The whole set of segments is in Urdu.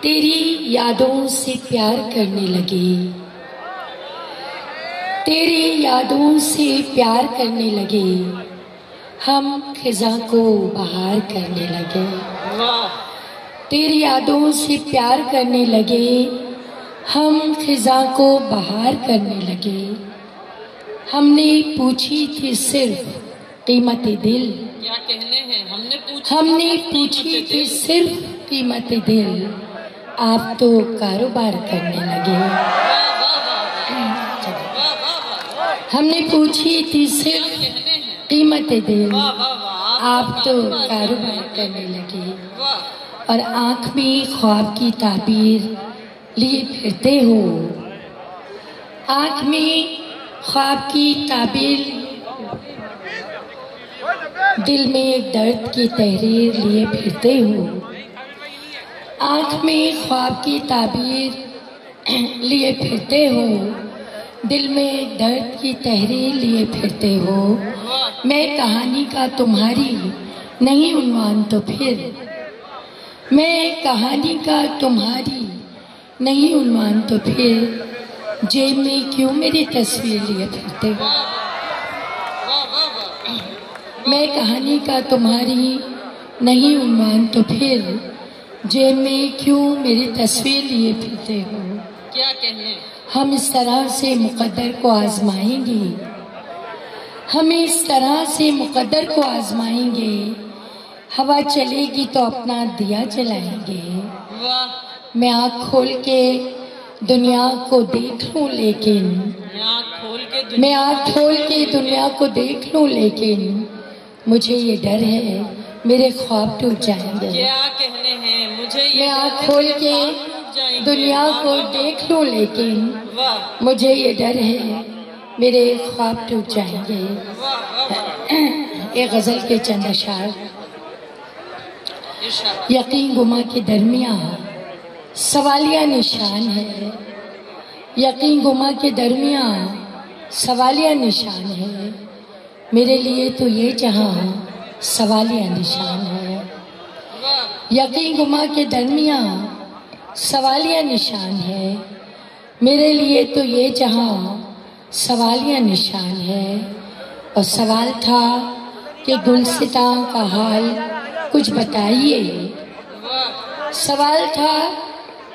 تیری یادوں سے پیار کرنے لگے، تیری یادوں سے پیار کرنے لگے، ہم خزاں کو بہار کرنے لگے۔ تیری یادوں سے پیار کرنے لگے، ہم خزاں کو بہار کرنے لگے۔ ہم نے پوچھی تھی صرف قیمت دل، کیا کہنے ہیں، ہم نے پوچھی تھی صرف قیمت دل، آپ تو کاروبار کرنے لگے۔ ہم نے پوچھی تھی صرف قیمت دل، آپ تو کاروبار کرنے لگے۔ اور آنکھ میں خواب کی تعبیر لیے پھرتے ہو، آنکھ میں خواب کی تعبیر، دل میں ایک درد کی تحریر لیے پھرتے ہو۔ آنکھ میں خواب کی تعبیر لیے پھرتے ہو، دل میں ایک درد کی تحریر لیے پھرتے ہو۔ میں کہانی کا تمہاری نہیں عنوان تو پھر، میں کہانی کا تمہاری نہیں عنوان تو پھر، جیب میں کیوں میری تصویر لیے پھرتے ہو؟ میں کہانی کا تمہاری نہیں عنوان تو پھر، جیب میں کیوں میری تصویر لیے پھرتے ہو؟ کیا کہنے، ہم اس طرح سے مقدر کو آزمائیں گے، ہم اس طرح سے مقدر کو آزمائیں گے، ہوا چلے گی تو اپنا دیا جلائیں گے۔ میں آنکھ کھول کے دنیا کو دیکھ لوں لیکن، میں آنکھ کھول کے دنیا کو دیکھ لوں لیکن، مجھے یہ ڈر ہے میرے خواب ٹوٹ جائیں گے۔ کیا کہنے ہیں، مجھے میں آنکھ کھول کے دنیا کو دیکھ لوں لیکن، مجھے یہ ڈر ہے میرے خواب ٹوٹ جائیں گے۔ ایک غزل کے چند اشعار۔ یقین گما کے درمیان سوالیہ نشان ہے، یقین گما کے درمیان سوالیہ نشان ہے، میرے لیے تو یہ جہاں سوالیہ نشان ہے۔ یقین گما کے درمیان سوالیہ نشان ہے، میرے لیے تو یہ جہاں سوالیہ نشان ہے۔ اور سوال تھا کہ گلستاں کا حال کچھ بتائیے، سوال تھا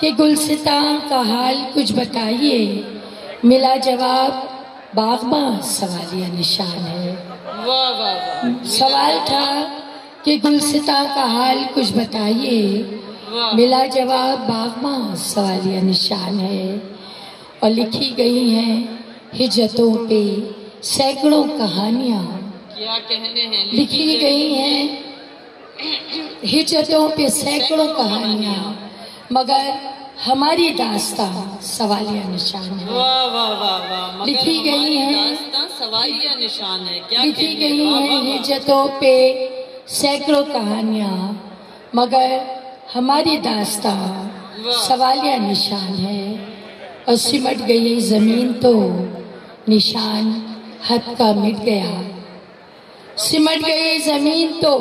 کہ گلستاں کا حال کچھ بتائیے، ملا جواب باغباں سوالیہ نشان ہے۔ سوال تھا کہ گلستاں کا حال کچھ بتائیے، ملا جواب باغباں سوالیہ نشان ہے۔ اور لکھی گئی ہیں ہجرتوں پہ سینکڑوں کہانیاں، کیا کہنے ہیں، لکھی گئی ہیں ہجرتوں پہ سینکڑوں کہانیاں، مگر ہماری داستاں سوالیہ نشان ہے۔ واہ واہ واہ واہ، لکھی گئی ہیں، داستاں سوالیہ نشان ہے، کیا لکھی کہنے، گئی واہ ہیں واہ واہ۔ ہجرتوں پہ سینکڑوں کہانیاں، مگر ہماری داستاں سوالیہ نشان ہے۔ اور سمٹ گئی زمین تو نشان حد کا مٹ گیا، سمٹ گئی زمین تو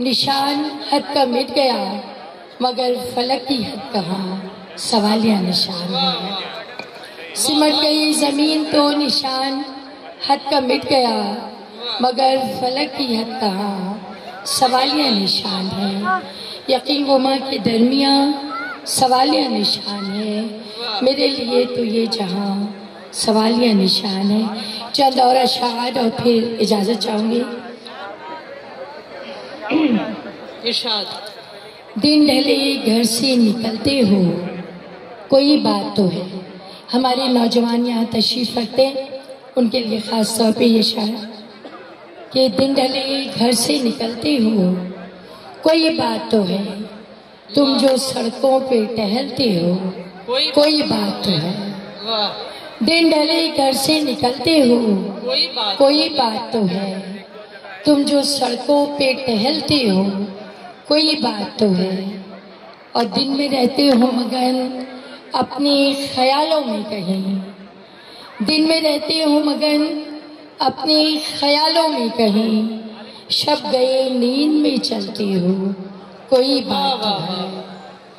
نشان حد کا مٹ گیا، مگر فلک کی حد کہاں سوالیہ نشان ہے۔ سمٹ گئی زمین تو نشان حد کا مٹ گیا، مگر فلک کی حد کہاں سوالیہ نشان ہے۔ یقین گما کے درمیان سوالیہ نشان ہے، میرے لیے تو یہ جہاں سوالیہ نشان ہے۔ چند اور اشعار اور پھر اجازت چاہوں گی۔ ارشاد۔ دن ڈھلے گھر سے نکلتے ہو، کوئی بات تو ہے۔ ہمارے نوجوان یہاں تشریف رکھتے ہیں، ان کے لیے خاص طور پہ یہ شعر کہ دن ڈھلے گھر سے نکلتے ہو، کوئی بات تو ہے، تم جو سڑکوں پہ ٹہلتے ہو، کوئی بات تو ہے۔ دن ڈھلے گھر سے نکلتے ہو، کوئی بات تو ہے، تم جو سڑکوں پہ ٹہلتے ہو، کوئی بات تو ہے۔ اور دن میں رہتے ہو مگن اپنے خیالوں میں کہیں، دن میں رہتے ہو مگن اپنے خیالوں میں کہیں، شب گئے نیند میں چلتے ہو، کوئی بات تو ہے۔